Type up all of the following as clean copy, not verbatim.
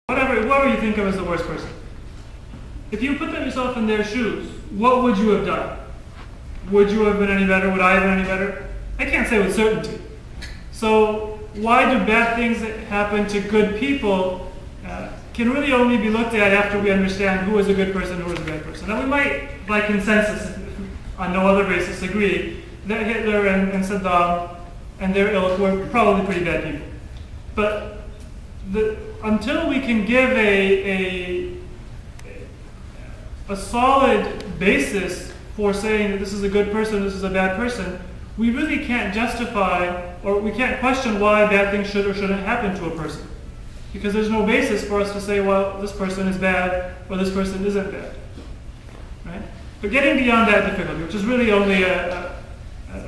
whoever you think of as the worst person. If you put yourself in their shoes, what would you have done? Would you have been any better? Would I have been any better? I can't say with certainty. So why do bad things that happen to good people can really only be looked at after we understand who is a good person, who is a bad person. Now we might, by consensus, on no other basis, agree that Hitler and Saddam and their ilk were probably pretty bad people. But until we can give a solid basis for saying that this is a good person, this is a bad person, we really can't justify or we can't question why bad things should or shouldn't happen to a person. Because there's no basis for us to say, well, this person is bad or this person isn't bad. Right? But getting beyond that difficulty, which is really only a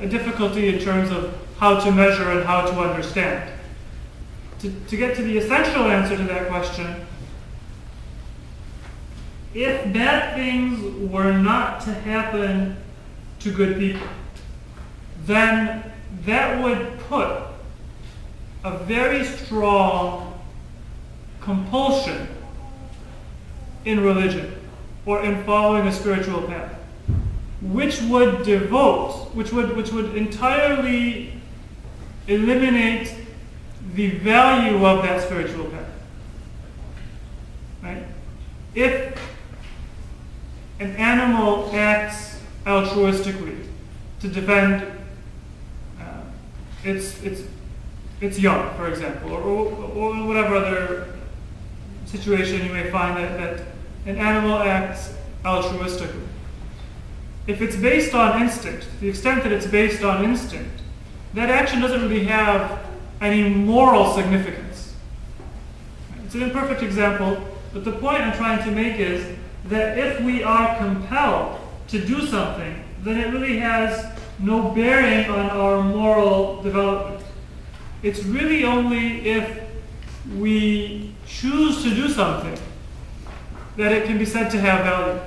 difficulty in terms of how to measure and how to understand. To get to the essential answer to that question, if bad things were not to happen to good people, then that would put a very strong compulsion in religion or in following a spiritual path, which would entirely eliminate the value of that spiritual path. Right? If an animal acts altruistically to defend its young, for example, or whatever other situation you may find that an animal acts altruistically. If it's based on instinct, to the extent that it's based on instinct, that action doesn't really have any moral significance. It's an imperfect example, but the point I'm trying to make is that if we are compelled to do something, then it really has no bearing on our moral development. It's really only if we choose to do something that it can be said to have value.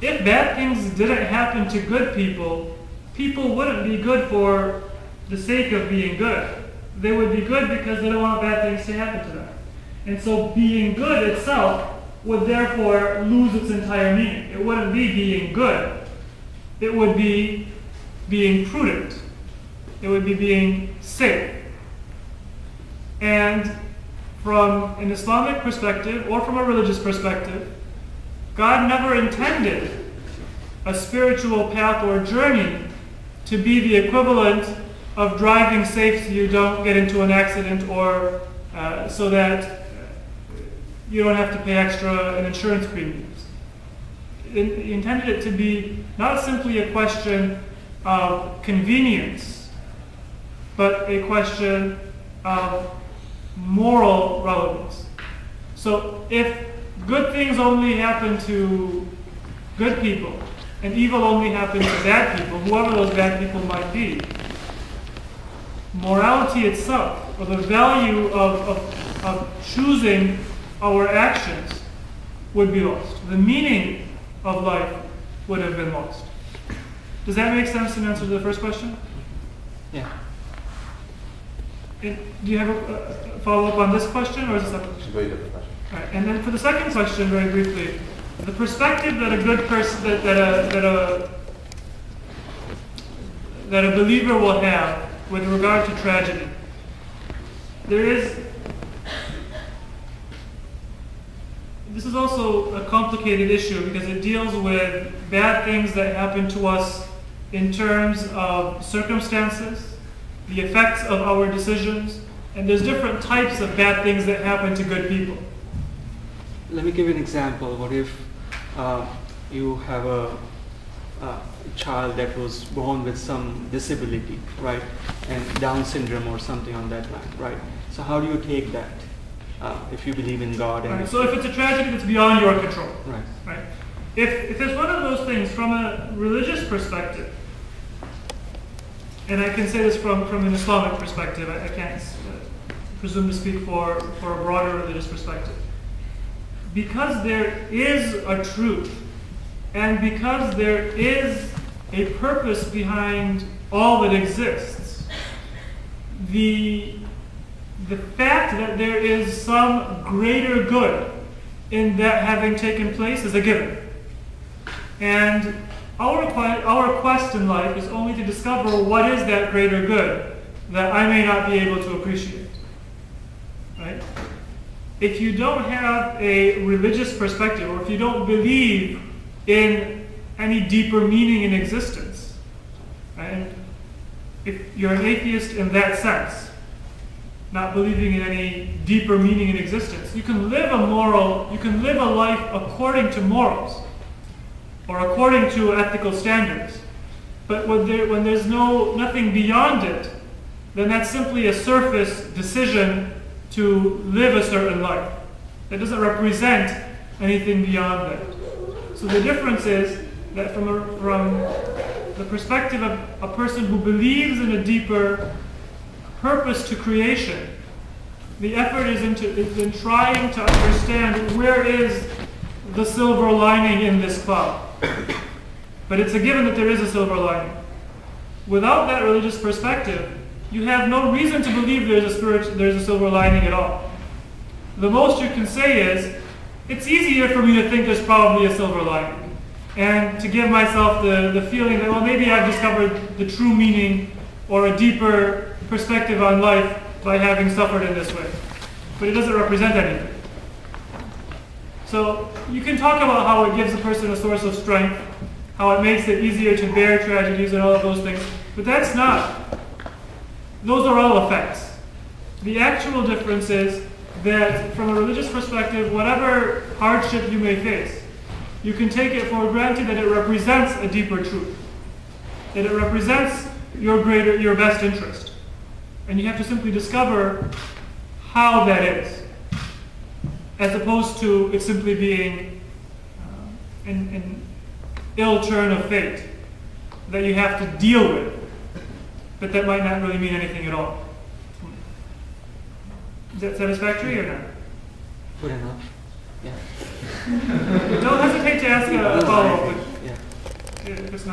If bad things didn't happen to good people, people wouldn't be good for the sake of being good. They would be good because they don't want bad things to happen to them. And so being good itself would therefore lose its entire meaning. It wouldn't be being good. It would be being prudent. It would be being safe. And from an Islamic perspective or from a religious perspective, God never intended a spiritual path or journey to be the equivalent of driving safe so you don't get into an accident or so that you don't have to pay extra in insurance premiums. He intended it to be not simply a question of convenience, but a question of moral relevance. So if good things only happen to good people, and evil only happens to bad people, whoever those bad people might be, morality itself, or the value of choosing our actions, would be lost. The meaning of life would have been lost. Does that make sense in answer to the first question? Yeah. And do you have a follow-up on this question, or is this a question? Very different question. All right. And then for the second question, very briefly, the perspective that a good person, that a believer will have with regard to tragedy, this is also a complicated issue because it deals with bad things that happen to us in terms of circumstances, the effects of our decisions, and there's different types of bad things that happen to good people. Let me give you an example. What if you have a child that was born with some disability, right, and Down syndrome or something on that line, right? So how do you take that if you believe in God? And right. So if it's a tragedy that's beyond your control, right? If it's one of those things from a religious perspective, and I can say this from an Islamic perspective, I can't presume to speak for a broader religious perspective. Because there is a truth, and because there is a purpose behind all that exists, the the fact that there is some greater good in that having taken place is a given. And our quest in life is only to discover what is that greater good that I may not be able to appreciate. Right? If you don't have a religious perspective, or if you don't believe in any deeper meaning in existence, right? And if you're an atheist in that sense, not believing in any deeper meaning in existence, you can live a life according to morals, or according to ethical standards. But when there's nothing beyond it, then that's simply a surface decision to live a certain life. That doesn't represent anything beyond that. So the difference is that from the perspective of a person who believes in a deeper purpose to creation, the effort is in trying to understand where is the silver lining in this cloud. But it's a given that there is a silver lining. Without that religious perspective, you have no reason to believe there's a silver lining at all. The most you can say is, it's easier for me to think there's probably a silver lining, and to give myself the feeling that, well, maybe I've discovered the true meaning or a deeper perspective on life by having suffered in this way. But it doesn't represent anything. So you can talk about how it gives a person a source of strength, how it makes it easier to bear tragedies and all of those things, but those are all effects. The actual difference is that from a religious perspective, whatever hardship you may face, you can take it for granted that it represents a deeper truth, that it represents your best interest. And you have to simply discover how that is, as opposed to it simply being an ill turn of fate that you have to deal with, but that might not really mean anything at all. Is that satisfactory or not? Good enough. Yeah. Don't hesitate to ask a follow-up Yeah. if it's not.